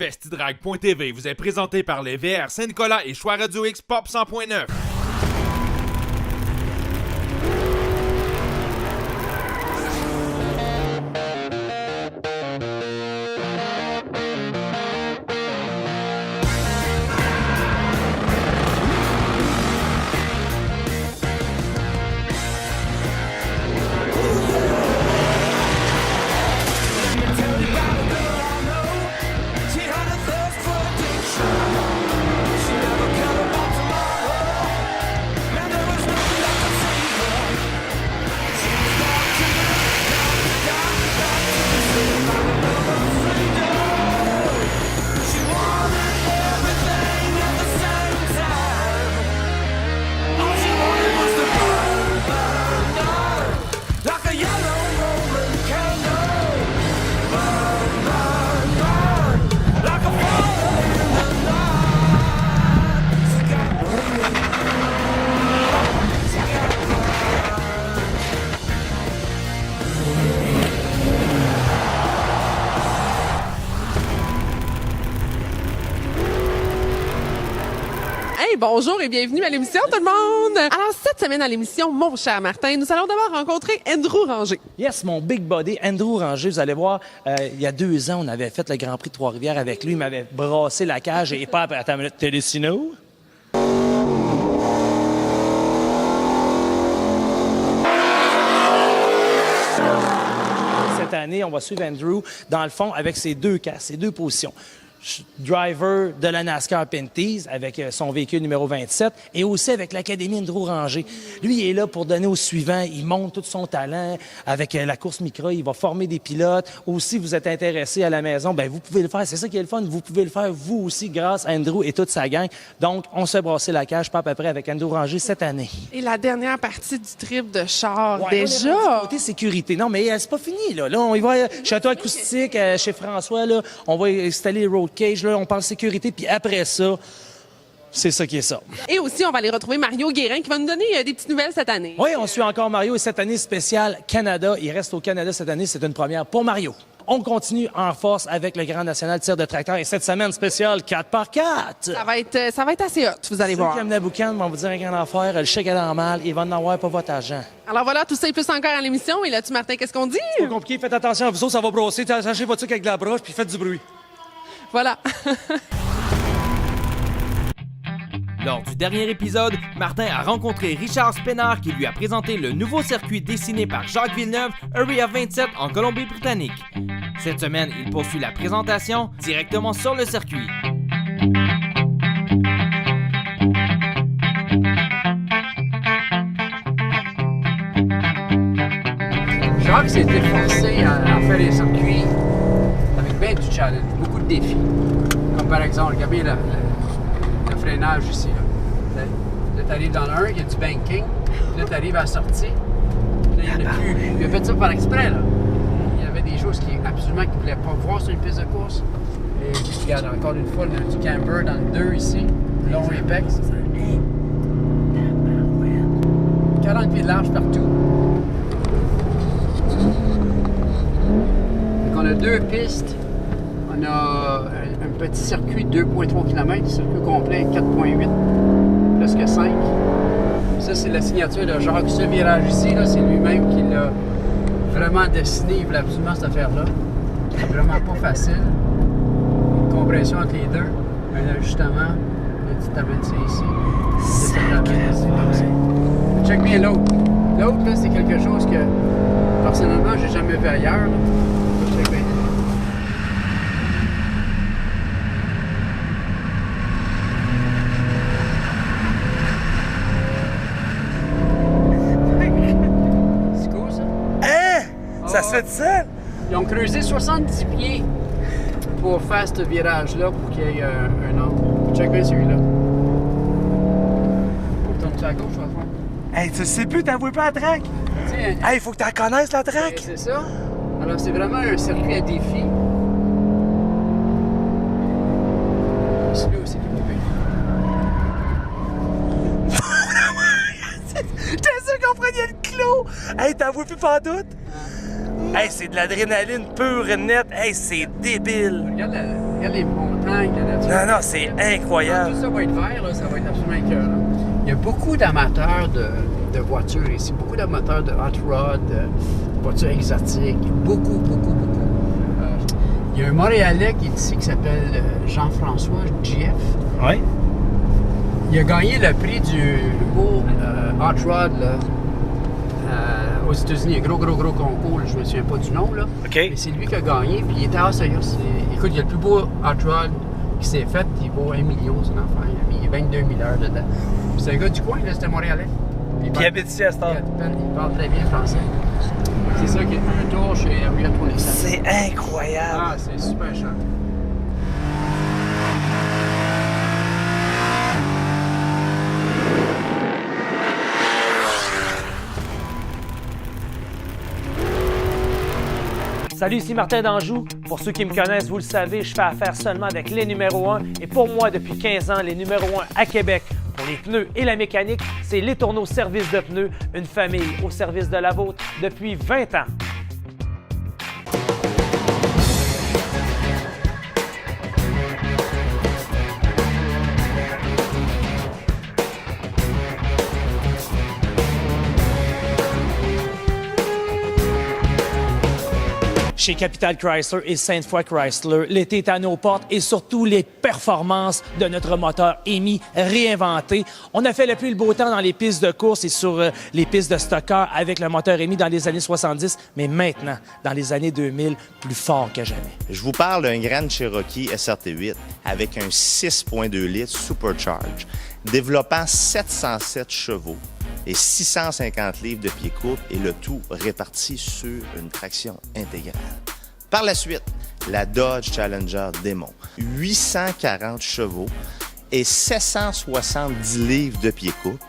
Festidrag.tv vous est présenté par les VR Saint-Nicolas et Choix Radio X Pop 100.9. Bonjour et bienvenue à l'émission tout le monde! Alors cette semaine à l'émission, mon cher Martin, nous allons d'abord rencontrer Andrew Ranger. Yes, mon big body, Andrew Ranger. Vous allez voir, il y a 2 ans, on avait fait le Grand Prix de Trois-Rivières avec lui. Il m'avait brassé la cage et pas après. Attends une minute, Télécino. Cette année, on va suivre Andrew, dans le fond, avec ses 2 casques, ses 2 positions. Driver de la NASCAR Pinty's avec son véhicule numéro 27 et aussi avec l'Académie Andrew Ranger. Lui, il est là pour donner au suivant. Il montre tout son talent avec la course micro. Il va former des pilotes. Aussi, vous êtes intéressé à la maison, ben vous pouvez le faire. C'est ça qui est le fun. Vous pouvez le faire vous aussi grâce à Andrew et toute sa gang. Donc, on se fait brasser la cage pas à peu près avec Andrew Ranger cette année. Et la dernière partie du trip de char, Ouais, déjà! Côté sécurité. Non, mais c'est pas fini, là. Là, on y va château acoustique chez François, là. On va installer les road cage, là. On parle sécurité, puis après ça, c'est ça qui est ça. Et aussi, on va aller retrouver Mario Guérin qui va nous donner des petites nouvelles cette année. Oui, on suit encore Mario et cette année spéciale Canada. Il reste au Canada cette année. C'est une première pour Mario. On continue en force avec le Grand National Tir de tracteur et cette semaine spéciale 4x4. Ça va être assez hot, vous allez voir. Ceux qui aiment la boucane vont vous dire un grand affaire. Le chèque est dans le mal. Il va en avoir pas votre argent. Alors voilà, tout ça et plus encore à l'émission. Et là-dessus, Martin, qu'est-ce qu'on dit? C'est pas compliqué. Faites attention à vous autres, ça va brosser. Attachez votre truc avec de la broche puis faites du bruit. Voilà. Lors du dernier épisode, Martin a rencontré Richard Spénard qui lui a présenté le nouveau circuit dessiné par Jacques Villeneuve, Area 27 en Colombie-Britannique. Cette semaine, il poursuit la présentation directement sur le circuit. Jacques s'est efforcé à faire des circuits avec bien du challenge, beaucoup de défis. Comme par exemple, regardez le freinage ici. Là, tu arrives dans le 1, il y a du banking. Là, tu arrives à la sortie. Là, il n'y en a plus. Il a fait ça par exprès. Là. Il y avait des choses qu'il absolument qu'il ne voulait pas voir sur une piste de course. Et regarde, encore une fois, on a du camber dans le 2 ici. Long apex. 40 pieds de large partout. Donc, on a 2 pistes. On a un petit circuit de 2,3 km, circuit complet 4,8, plus que 5. Ça, c'est la signature de Jacques. Ce virage ici, là, c'est lui-même qui l'a vraiment dessiné. Il voulait absolument cette affaire-là. C'est vraiment pas facile. Une compression entre les deux, un ajustement. Là, tu t'amènes ça ici. Tu t'amènes ici, comme ça. Check bien l'autre. L'autre, là, c'est quelque chose que, personnellement, j'ai jamais vu ailleurs. Là. Check bien. Ça se fait de ça? Ils ont creusé 70 pieds pour faire ce virage-là pour qu'il y ait un angle. Check bien celui-là. Tourne-tu à gauche ou à droite? Hey, tu sais plus, t'en vois pas la track? Tiens. Hey, faut que t'en connaisses la track! C'est ça. Alors, c'est vraiment un circuit à défi. Celui-là aussi, il est coupé. J'étais sûr qu'on prenait le clos! Hey, t'en vois plus pantoute? Hey, c'est de l'adrénaline pure et nette. Hey, c'est débile! Regarde Regarde les montagnes, la nature. Non, non, c'est incroyable. Quand tout ça va être vert, là, ça va être absolument écœurant. Il y a beaucoup d'amateurs de voitures ici, beaucoup d'amateurs de hot rod, de voitures exotiques, beaucoup. Il y a un Montréalais qui est ici qui s'appelle Jean-François GF. Oui. Il a gagné le prix du nouveau hot rod là, aux États-Unis. Un gros concours, là, je me souviens pas du nom. Là. OK. Mais c'est lui qui a gagné, puis il était sérieux. Écoute, il y a le plus beau hot rod qui s'est fait, il vaut 1 million, son enfant. Il y a 22 000 heures dedans. Puis c'est un gars du coin, là, c'était Montréalais. Puis il habite ici à cette heure. Il parle très bien français. C'est ça qui est un tour chez Area 27. C'est incroyable. Ah, c'est super cher. Salut, ici Martin d'Anjou. Pour ceux qui me connaissent, vous le savez, je fais affaire seulement avec les numéros 1. Et pour moi, depuis 15 ans, les numéros 1 à Québec, pour les pneus et la mécanique, c'est Les Tourneaux Service de pneus, une famille au service de la vôtre depuis 20 ans. Chez Capital Chrysler et Sainte-Foy Chrysler, l'été est à nos portes et surtout les performances de notre moteur EMI réinventé. On a fait le plus le beau temps dans les pistes de course et sur les pistes de stockeur avec le moteur EMI dans les années 70, mais maintenant, dans les années 2000, plus fort que jamais. Je vous parle d'un Grand Cherokee SRT8 avec un 6.2 litres Supercharge, développant 707 chevaux et 650 livres de pied-couple et le tout réparti sur une traction intégrale. Par la suite, la Dodge Challenger Demon, 840 chevaux et 770 livres de pied-couple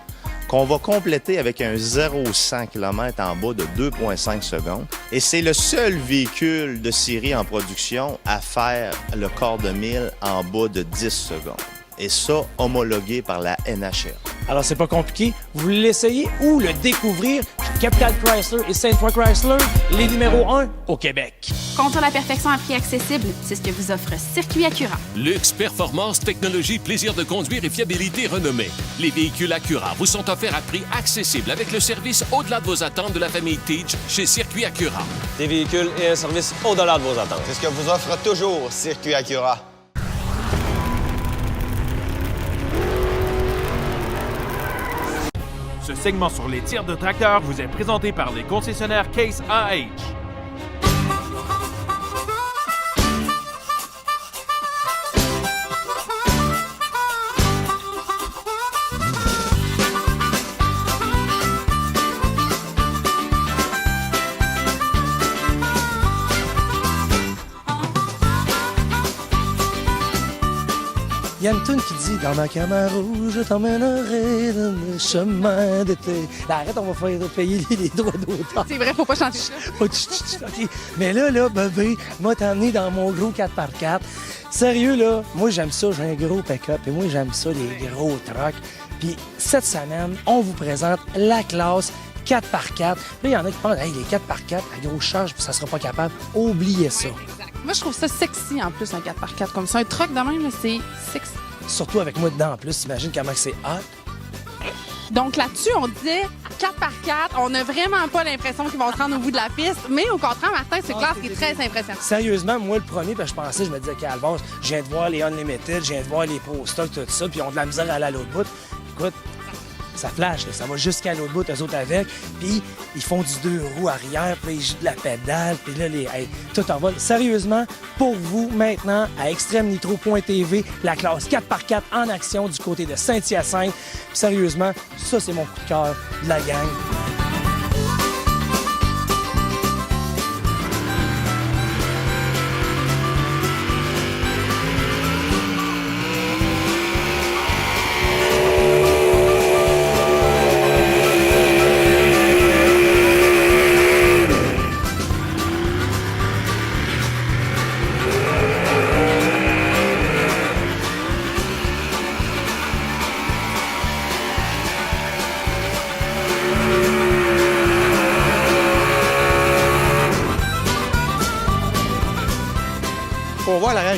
qu'on va compléter avec un 0-100 km en bas de 2,5 secondes. Et c'est le seul véhicule de série en production à faire le quart de mille en bas de 10 secondes. Et ça, homologué par la NHR. Alors, c'est pas compliqué. Vous voulez l'essayer ou le découvrir chez Capital Chrysler et Sainte-Foy Chrysler, les numéros 1 au Québec. Contour la perfection à prix accessible, c'est ce que vous offre Circuit Acura. Luxe, performance, technologie, plaisir de conduire et fiabilité renommée. Les véhicules Acura vous sont offerts à prix accessible avec le service au-delà de vos attentes de la famille Teach chez Circuit Acura. Des véhicules et un service au-delà de vos attentes. C'est ce que vous offre toujours Circuit Acura. Ce segment sur les tirs de tracteurs vous est présenté par les concessionnaires Case AH. Il y a une toune qui dit « Dans ma Camaro, je t'emmènerai dans le chemin d'été. » Là, arrête, on va faire payer les droits d'auteur. C'est vrai, faut pas chanter ça. Oh, OK. Mais là, bébé, moi, t'emmener dans mon gros 4x4. Sérieux, là, moi, j'aime ça. J'ai un gros pick-up et moi, j'aime ça, les gros trucks. Puis cette semaine, on vous présente la classe 4x4. Là, il y en a qui pensent, hey, les 4x4 à grosse charge, puis ça sera pas capable. Oubliez ça. Moi, je trouve ça sexy en plus, un 4x4 comme ça. Un truck de même, là, c'est sexy. Surtout avec moi dedans en plus. T'imagines comment c'est hot. Donc là-dessus, on disait 4x4, on n'a vraiment pas l'impression qu'ils vont se rendre au bout de la piste, mais au contraire, Martin, c'est classe qui est très impressionnant. Sérieusement, moi, le premier, je pensais, je me disais, Calvas, je viens de voir les Unlimited, je viens de voir les Pro Stock, tout ça, puis ils ont de la misère à aller à l'autre bout. Écoute, ça flash, là, ça va jusqu'à l'autre bout, eux autres avec, puis ils font du 2 roues arrière, puis ils jouent de la pédale, puis là, tout en vol. Sérieusement, pour vous, maintenant, à extrême-nitro.tv, la classe 4x4 en action du côté de Saint-Hyacinthe. Puis sérieusement, ça, c'est mon coup de cœur de la gang.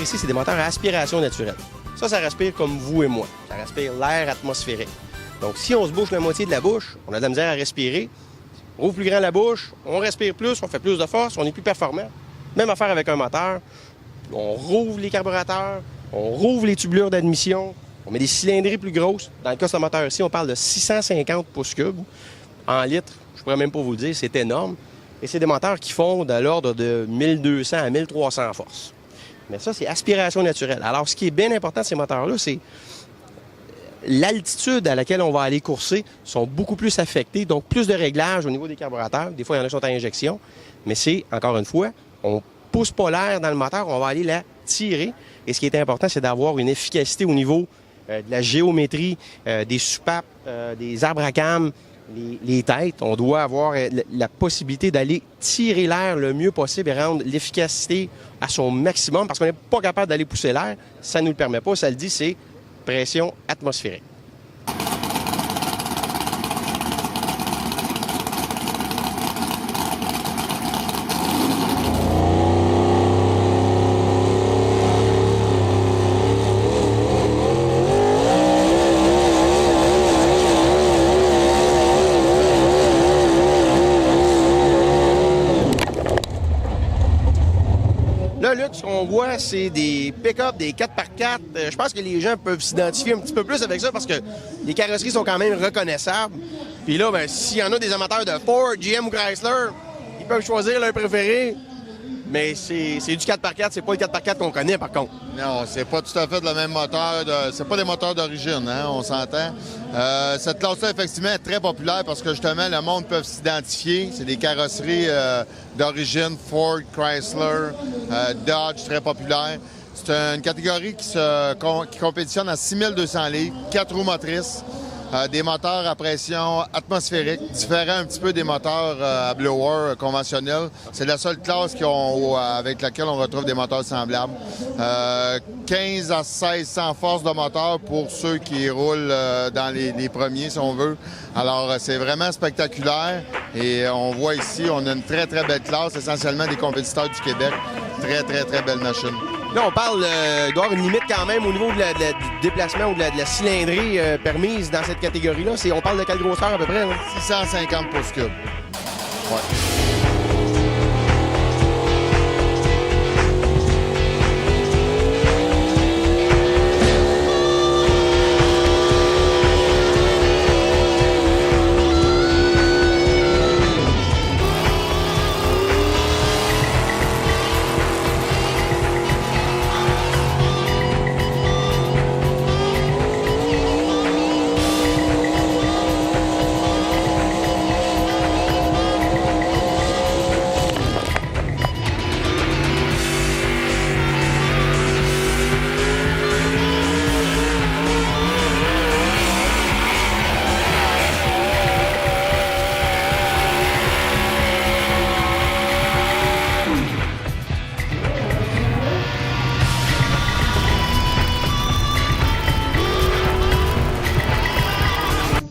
ici, c'est des moteurs à aspiration naturelle. Ça respire comme vous et moi. Ça respire l'air atmosphérique. Donc, si on se bouche la moitié de la bouche, on a de la misère à respirer. On ouvre plus grand la bouche, on respire plus, on fait plus de force, on est plus performant. Même affaire avec un moteur. On rouvre les carburateurs, on rouvre les tubulures d'admission, on met des cylindrées plus grosses. Dans le cas de ce moteur ici, on parle de 650 pouces cubes. En litres, je pourrais même pas vous le dire, c'est énorme. Et c'est des moteurs qui font de l'ordre de 1200 à 1300 forces. Mais ça, c'est aspiration naturelle. Alors, ce qui est bien important de ces moteurs-là, c'est l'altitude à laquelle on va aller courser sont beaucoup plus affectées, donc plus de réglages au niveau des carburateurs. Des fois, il y en a qui sont à injection, mais c'est, encore une fois, on pousse pas l'air dans le moteur, on va aller la tirer. Et ce qui est important, c'est d'avoir une efficacité au niveau de la géométrie, des soupapes, des arbres à cames, les têtes. On doit avoir la possibilité d'aller tirer l'air le mieux possible et rendre l'efficacité à son maximum, parce qu'on n'est pas capable d'aller pousser l'air. Ça ne nous le permet pas. Ça le dit, c'est pression atmosphérique. Là, Luc, ce qu'on voit, c'est des pick-up, des 4x4. Je pense que les gens peuvent s'identifier un petit peu plus avec ça parce que les carrosseries sont quand même reconnaissables. Puis là, ben, s'il y en a des amateurs de Ford, GM ou Chrysler, ils peuvent choisir leur préféré. Mais c'est du 4x4, c'est pas le 4x4 qu'on connaît, par contre. Non, c'est pas tout à fait le même moteur. C'est pas des moteurs d'origine, hein, on s'entend. Cette classe-là, effectivement, est très populaire parce que, justement, le monde peut s'identifier. C'est des carrosseries d'origine Ford, Chrysler, Dodge, très populaires. C'est une catégorie qui compétitionne à 6200 livres, 4 roues motrices. Des moteurs à pression atmosphérique, différents un petit peu des moteurs à blower conventionnels. C'est la seule classe avec laquelle on retrouve des moteurs semblables. 15 à 1600 forces de moteur pour ceux qui roulent dans les premiers, si on veut. Alors, c'est vraiment spectaculaire. Et on voit ici, on a une très, très belle classe, essentiellement des compétiteurs du Québec. Très, très, très belle machine. Là, on parle, il doit y avoir une limite quand même au niveau du déplacement ou de la cylindrée permise dans cette catégorie-là. On parle de quelle grosseur à peu près? Là? 650 pouces cubes. Ouais.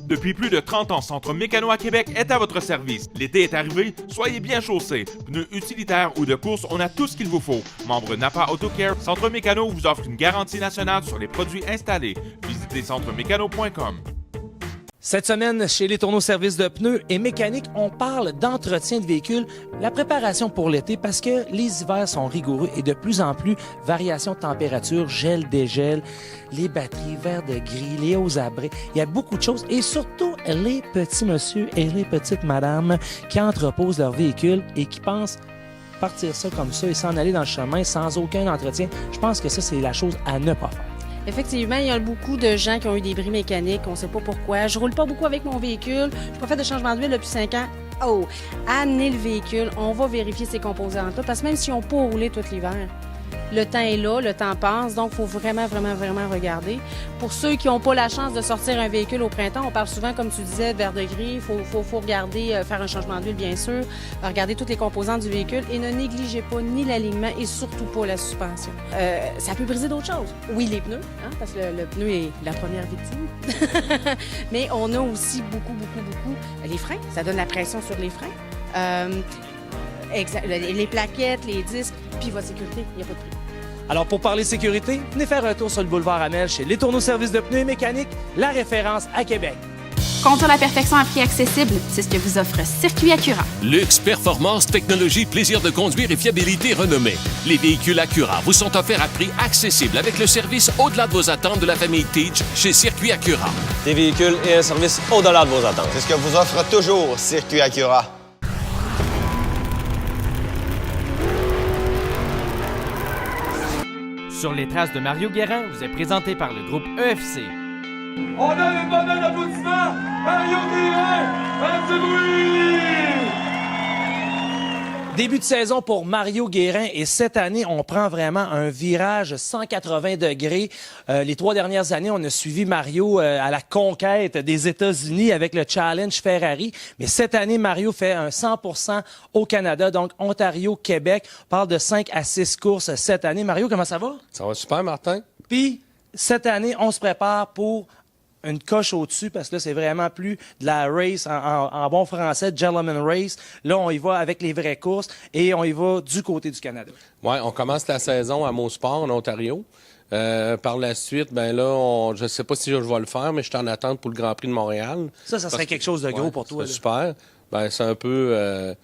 Depuis plus de 30 ans, Centre Mécano à Québec est à votre service. L'été est arrivé, soyez bien chaussés. Pneus utilitaires ou de course, on a tout ce qu'il vous faut. Membre Napa AutoCare, Centre Mécano vous offre une garantie nationale sur les produits installés. Visitez centremécano.com. Cette semaine, chez les Tourneaux Services de pneus et mécaniques, on parle d'entretien de véhicules, la préparation pour l'été parce que les hivers sont rigoureux et de plus en plus, variations de température, gel, dégel, les batteries, verres de gris, les hauts abrés, il y a beaucoup de choses et surtout les petits messieurs et les petites madames qui entreposent leur véhicule et qui pensent partir ça comme ça et s'en aller dans le chemin sans aucun entretien. Je pense que ça, c'est la chose à ne pas faire. Effectivement, il y a beaucoup de gens qui ont eu des bris mécaniques, on ne sait pas pourquoi. Je roule pas beaucoup avec mon véhicule, je n'ai pas fait de changement d'huile depuis 5 ans. Oh, amenez le véhicule, on va vérifier ces composantes-là, parce que même si on peut rouler tout l'hiver, le temps est là, le temps passe, donc il faut vraiment regarder. Pour ceux qui n'ont pas la chance de sortir un véhicule au printemps, on parle souvent, comme tu disais, de verre de gris, il faut regarder, faire un changement d'huile, bien sûr, regarder toutes les composantes du véhicule et ne négligez pas ni l'alignement et surtout pas la suspension. Ça peut briser d'autres choses. Oui, les pneus, hein, parce que le pneu est la première victime, mais on a aussi beaucoup les freins, ça donne la pression sur les freins. Les plaquettes, les disques, puis votre sécurité, il n'y a pas de prix. Alors, pour parler sécurité, venez faire un tour sur le boulevard Amel chez Les Tourneaux Services de pneus et mécanique, la référence à Québec. Contour la perfection à prix accessible, c'est ce que vous offre Circuit Acura. Luxe, performance, technologie, plaisir de conduire et fiabilité renommée. Les véhicules Acura vous sont offerts à prix accessible avec le service au-delà de vos attentes de la famille Teach chez Circuit Acura. Des véhicules et un service au-delà de vos attentes. C'est ce que vous offre toujours Circuit Acura. Sur les traces de Mario Guérin vous est présenté par le groupe EFC. On a une bonne applaudissement! Mario Guérin! Faites du bruit! Début de saison pour Mario Guérin et cette année, on prend vraiment un virage 180 degrés. Les 3 dernières années, on a suivi Mario à la conquête des États-Unis avec le Challenge Ferrari. Mais cette année, Mario fait un 100% au Canada, donc Ontario, Québec. On parle de 5 à 6 courses cette année. Mario, comment ça va? Ça va super, Martin. Puis, cette année, on se prépare pour une coche au-dessus, parce que là, c'est vraiment plus de la race en bon français, gentleman race. Là, on y va avec les vraies courses et on y va du côté du Canada. Oui, on commence la saison à Mosport, en Ontario. Par la suite, ben là, je ne sais pas si je vais le faire, mais je suis en attente pour le Grand Prix de Montréal. Ça serait quelque chose de gros pour toi. C'est super. Ben, c'est un peu...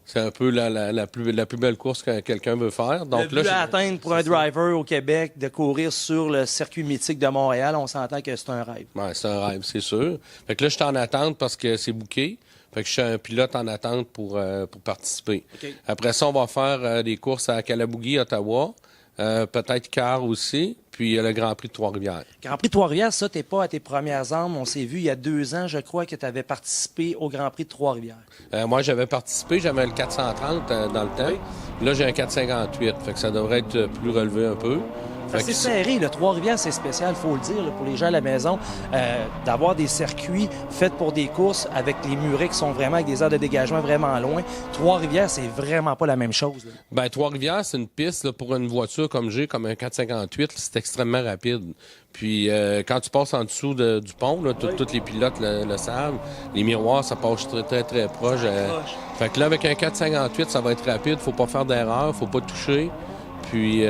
C'est un peu la plus belle course que quelqu'un veut faire. Donc, le but à atteindre pour un driver au Québec, de courir sur le circuit mythique de Montréal, on s'entend que c'est un rêve. Oui, c'est un rêve, c'est sûr. Fait que là, je suis en attente parce que c'est booké. Fait que je suis un pilote en attente pour participer. Okay. Après ça, on va faire des courses à Calabougie, Ottawa. Peut-être Car aussi, puis le Grand Prix de Trois-Rivières. Grand Prix de Trois-Rivières, ça, t'es pas à tes premières armes. On s'est vu il y a 2 ans, je crois, que tu avais participé au Grand Prix de Trois-Rivières. Moi, j'avais participé, j'avais le 430 dans le temps. Oui. Là, j'ai un 458, fait que ça devrait être plus relevé un peu. C'est serré. Le Trois-Rivières, c'est spécial, il faut le dire, là, pour les gens à la maison, d'avoir des circuits faits pour des courses avec les murets qui sont vraiment avec des aires de dégagement vraiment loin. Trois-Rivières, c'est vraiment pas la même chose. Là. Ben, Trois-Rivières, c'est une piste là, pour une voiture comme j'ai, comme un 458, c'est extrêmement rapide. Puis quand tu passes en dessous du pont, là, tous les pilotes le savent, les miroirs, ça passe très, très, très proche. Fait que là, avec un 458, ça va être rapide, faut pas faire d'erreur, faut pas toucher. Puis,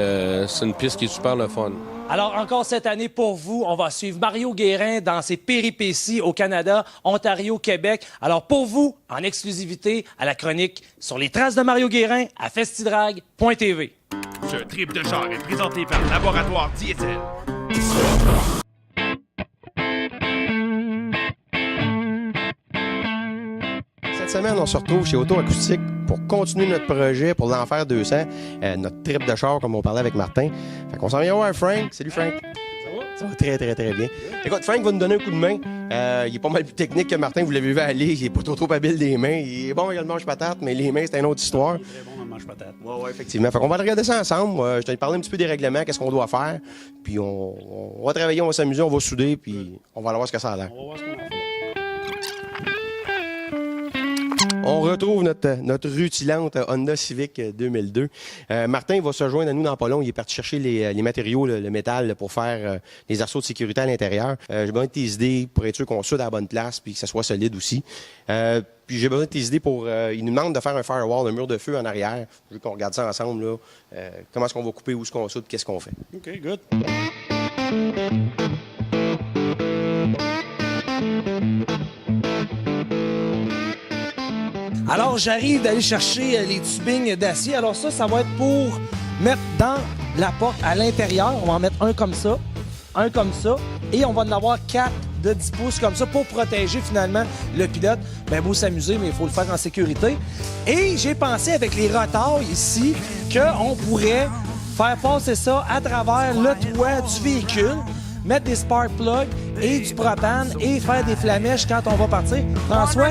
c'est une piste qui est super le fun. Alors, encore cette année, pour vous, on va suivre Mario Guérin dans ses péripéties au Canada, Ontario, Québec. Alors, pour vous, en exclusivité, à la chronique sur les traces de Mario Guérin à festidrag.tv. Ce trip de char est présenté par Laboratoire Diesel. Cette semaine, on se retrouve chez Auto Acoustique pour continuer notre projet pour l'Enfer 200, notre trip de char, comme on parlait avec Martin. Fait qu'on s'en vient voir Frank. Salut Frank. Ça va? Ça va très, très, très bien. Écoute, Frank va nous donner un coup de main. Il est pas mal plus technique que Martin, vous l'avez vu aller. Il est pas trop habile des mains. Il est bon également mange-patate, mais les mains, c'est une autre histoire. Il est très bon en mange-patate. Oui, effectivement. Fait qu'on va regarder ça ensemble. Je t'ai parlé un petit peu des règlements, qu'est-ce qu'on doit faire. Puis on va travailler, on va s'amuser, on va souder, puis on va aller voir ce que ça a l'air. On va voir ce qu'on a fait. On retrouve notre rutilante Honda Civic 2002. Martin va se joindre à nous dans pas long. Il est parti chercher les matériaux, le métal, pour faire les arceaux de sécurité à l'intérieur. J'ai besoin de tes idées pour être sûr qu'on soude à la bonne place puis que ça soit solide aussi. Puis j'ai besoin de tes idées pour... il nous demande de faire un firewall, un mur de feu en arrière. Je veux qu'on regarde ça ensemble. Là. Comment est-ce qu'on va couper, où est-ce qu'on soude, qu'est-ce qu'on fait. OK, good. Alors, j'arrive d'aller chercher les tubings d'acier. Alors ça va être pour mettre dans la porte à l'intérieur. On va en mettre un comme ça, et on va en avoir 4 de 10 pouces comme ça pour protéger finalement le pilote. Ben beau s'amuser, mais il faut le faire en sécurité. Et j'ai pensé avec les retailles ici qu'on pourrait faire passer ça à travers le toit du véhicule, mettre des spark plugs et du propane et faire des flamèches quand on va partir. François?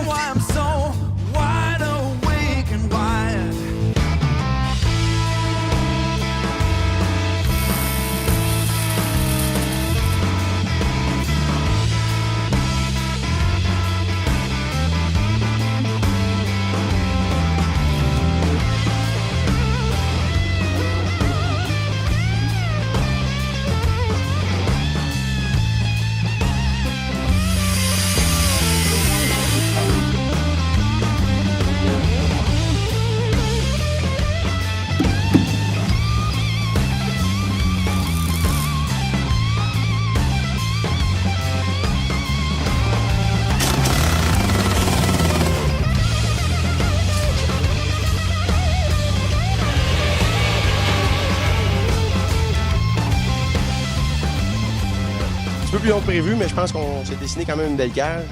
petit peu plus long que prévu, mais je pense qu'on s'est dessiné quand même une belle cage.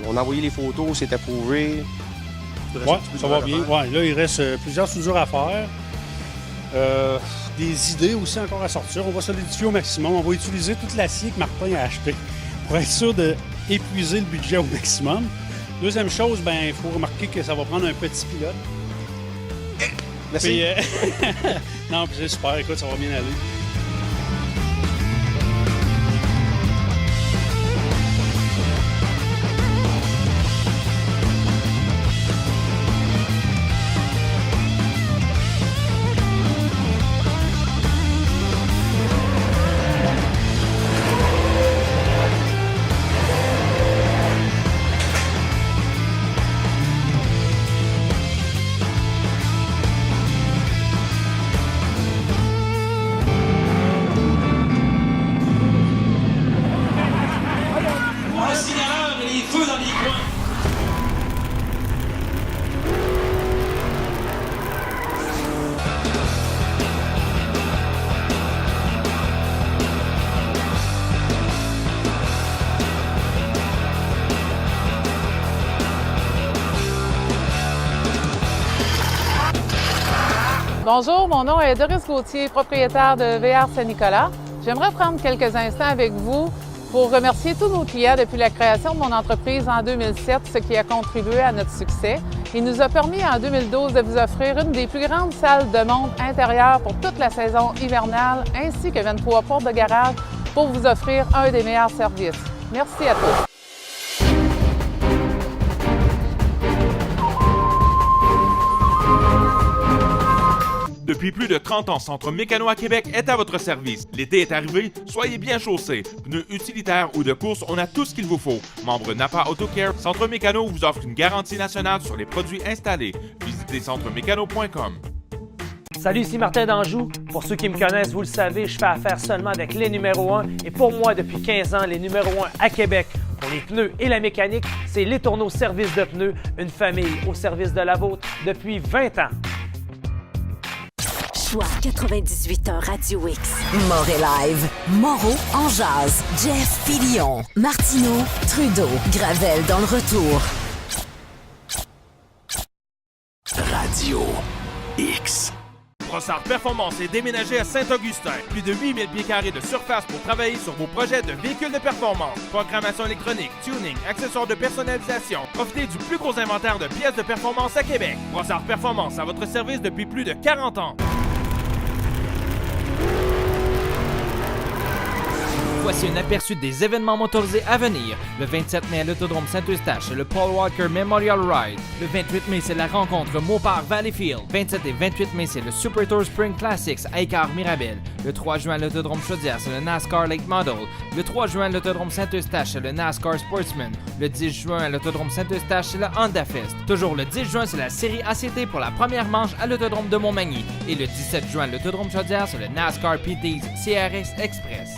On a envoyé les photos, c'est approuvé. Oui, ça va bien. Ouais, là, il reste plusieurs soudures à faire. Des idées aussi encore à sortir. On va solidifier au maximum. On va utiliser tout l'acier que Martin a acheté pour être sûr d'épuiser le budget au maximum. Deuxième chose, il faut remarquer que ça va prendre un petit pilote. Merci. Puis, non, puis c'est super. Écoute, ça va bien aller. Bonjour, mon nom est Doris Gauthier, propriétaire de VR Saint-Nicolas. J'aimerais prendre quelques instants avec vous pour remercier tous nos clients depuis la création de mon entreprise en 2007, ce qui a contribué à notre succès. Il nous a permis en 2012 de vous offrir une des plus grandes salles de montre intérieure pour toute la saison hivernale, ainsi que 23 portes de garage pour vous offrir un des meilleurs services. Merci à tous. Depuis plus de 30 ans, Centre Mécano à Québec est à votre service. L'été est arrivé, soyez bien chaussés. Pneus utilitaires ou de course, on a tout ce qu'il vous faut. Membre Napa AutoCare, Centre Mécano vous offre une garantie nationale sur les produits installés. Visitez centremécano.com. Salut, ici Martin d'Anjou. Pour ceux qui me connaissent, vous le savez, je fais affaire seulement avec les numéros 1. Et pour moi, depuis 15 ans, les numéros 1 à Québec, pour les pneus et la mécanique, c'est Les Tourneaux Service de pneus, une famille au service de la vôtre depuis 20 ans. Choix 98.1 Radio X. Moré Live. Moreau en jazz. Jeff Fillion. Martineau. Trudeau. Gravel dans le retour. Radio X. Brossard Performance est déménagé à Saint-Augustin. Plus de 8000 pieds carrés de surface pour travailler sur vos projets de véhicules de performance. Programmation électronique, tuning, accessoires de personnalisation. Profitez du plus gros inventaire de pièces de performance à Québec. Brossard Performance à votre service depuis plus de 40 ans. Voici un aperçu des événements motorisés à venir. Le 27 mai à l'Autodrome Saint-Eustache, le Paul Walker Memorial Ride. Le 28 mai, c'est la rencontre Mopar-Valleyfield. 27 et 28 mai, c'est le Super Tour Spring Classics à Écart-Mirabel. Le 3 juin à l'Autodrome Chaudière, c'est le NASCAR Lake Model. Le 3 juin à l'Autodrome Saint-Eustache, c'est le NASCAR Sportsman. Le 10 juin à l'Autodrome Saint-Eustache, c'est le Honda Fest. Toujours le 10 juin, c'est la série ACT pour la première manche à l'Autodrome de Montmagny. Et le 17 juin à l'Autodrome Chaudière, c'est le NASCAR PT's CRS Express.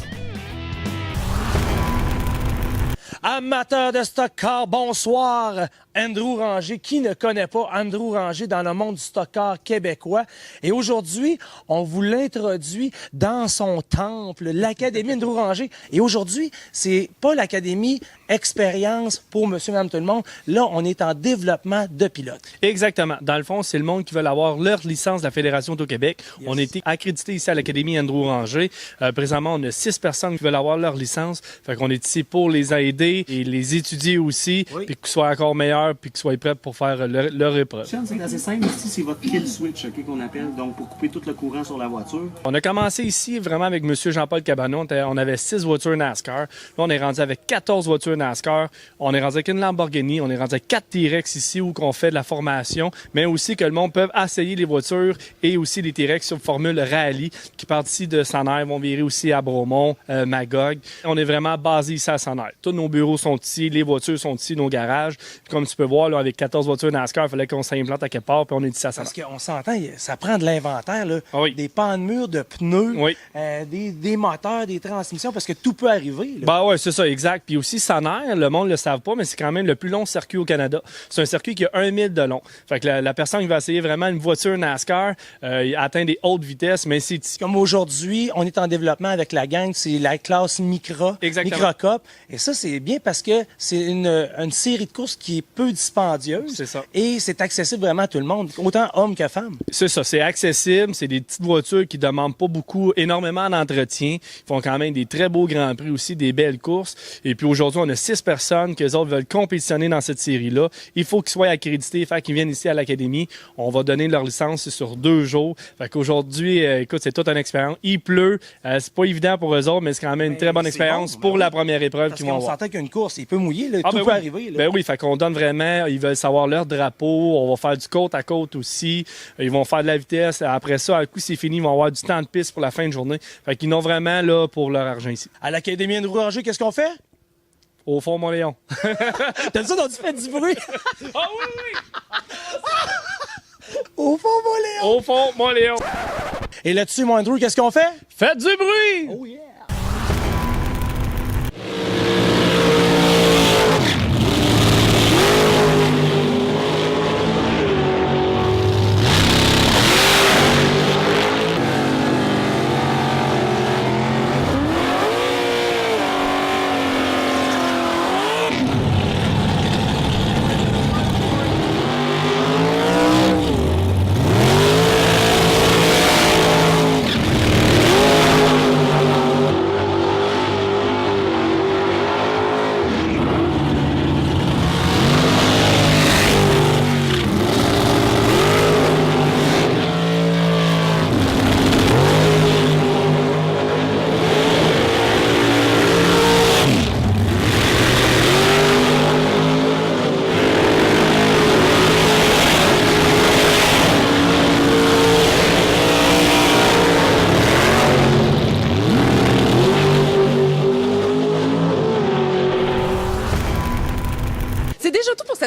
Amateurs de stock car, bonsoir. Andrew Ranger, qui ne connaît pas Andrew Ranger dans le monde du stock car québécois? Et aujourd'hui, on vous l'introduit dans son temple, l'Académie Andrew Ranger. Et aujourd'hui, c'est pas l'Académie expérience pour monsieur, madame, tout le monde. Là, on est en développement de pilotes. Exactement. Dans le fond, c'est le monde qui veut avoir leur licence de la Fédération Auto-Québec. Yes. On a été accrédités ici à l'Académie Andrew Ranger. Présentement, on a 6 personnes qui veulent avoir leur licence. Fait qu'on est ici pour les aider et les étudier aussi, puis qu'ils soient encore meilleurs, puis qu'ils soient prêts pour faire leur épreuve. C'est assez simple. Ici, c'est votre kill switch qu'on appelle, donc pour couper tout le courant sur la voiture. On a commencé ici vraiment avec M. Jean-Paul Cabanon. On avait 6 voitures NASCAR. Là, on est rendu avec 14 voitures NASCAR. On est rendu avec une Lamborghini. On est rendu avec 4 T-Rex ici où on fait de la formation, mais aussi que le monde peut essayer les voitures et aussi les T-Rex sur formule rallye qui partent ici de Sanaire, vont virer aussi à Bromont, Magog. On est vraiment basé ici à Sanaire. Tous nos bureaux sont ici, les voitures sont ici, nos garages. Puis comme tu peux voir, là, avec 14 voitures NASCAR, il fallait qu'on s'implante à quelque part, puis on est ici à Parce qu'on s'entend, ça prend de l'inventaire, là. Oui. Des pans de mur, de pneus, Oui. des moteurs, des transmissions, parce que tout peut arriver. Là. Ben ouais, c'est ça, exact. Puis aussi, Sanair, le monde ne le savent pas, mais c'est quand même le plus long circuit au Canada. C'est un circuit qui a 1 000 de long. Fait que la personne qui va essayer vraiment une voiture NASCAR atteint des hautes vitesses, mais c'est ici. Comme aujourd'hui, on est en développement avec la gang, c'est la classe Micra, Cup. Et ça, c'est bien parce que c'est une série de courses qui est peu dispendieuse. C'est ça. Et c'est accessible vraiment à tout le monde, autant hommes que femmes. C'est ça, c'est accessible. C'est des petites voitures qui demandent pas énormément d'entretien. Ils font quand même des très beaux grands prix aussi, des belles courses. Et puis aujourd'hui, on a 6 personnes que les autres veulent compétitionner dans cette série-là. Il faut qu'ils soient accrédités, fait qu'ils viennent ici à l'académie. On va donner leur licence sur 2 jours. Fait qu'aujourd'hui, écoute, c'est toute une expérience. Il pleut, c'est pas évident pour eux autres, mais c'est quand même une très bonne expérience pour la première épreuve qu'ils vont avoir. On s'entend qu'une course, il peut mouiller, là, tout peut arriver. Là. Ben oui, fait qu'on donne vraiment, ils veulent savoir leur drapeau. On va faire du côte à côte aussi. Ils vont faire de la vitesse. Après ça, à coup, c'est fini, ils vont avoir du temps de piste pour la fin de journée. Fait qu'ils ont vraiment là pour leur argent ici. À l'Académie Andrew-Ranger, qu'est-ce qu'on fait? Au fond, mon Léon. T'as dit ça dont tu fais du bruit? Ah oui! Au fond, mon Léon! Au fond, mon Léon! Et là-dessus, mon Andrew, qu'est-ce qu'on fait? Faites du bruit! Oh yeah!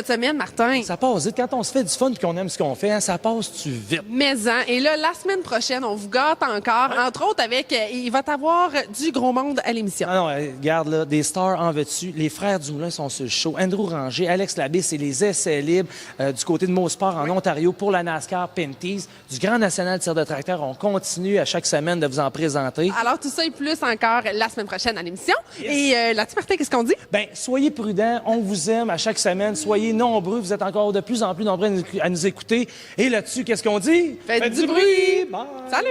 cette semaine, Martin. Ça passe vite. Quand on se fait du fun et qu'on aime ce qu'on fait, hein, ça passe-tu vite? Mais-en. Et là, la semaine prochaine, on vous gâte encore. Entre autres, avec, il va t'avoir du gros monde à l'émission. Ah non, regarde, là, des stars en veux-tu. Les frères Dumoulin sont sur le show. Andrew Ranger, Alex Labbé, c'est les essais libres du côté de Mosport en Ontario pour la NASCAR Pinties. Du Grand National de tir de tracteur, on continue à chaque semaine de vous en présenter. Alors, tout ça et plus encore la semaine prochaine à l'émission. Yes. Et là-dessus, Martin, qu'est-ce qu'on dit? Bien, soyez prudents. On vous aime à chaque semaine. Soyez nombreux. Vous êtes encore de plus en plus nombreux à nous écouter. Et là-dessus, qu'est-ce qu'on dit? Faites du bruit! Bye. Salut!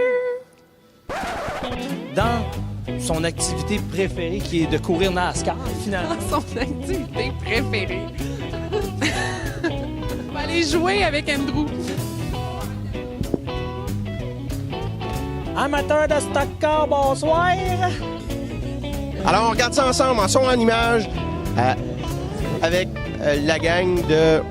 Dans son activité préférée, qui est de courir NASCAR, finalement. Son activité préférée. On va aller jouer avec Andrew. Amateur de stock car, bonsoir! Alors, on regarde ça ensemble, en son, en image, avec la gang de...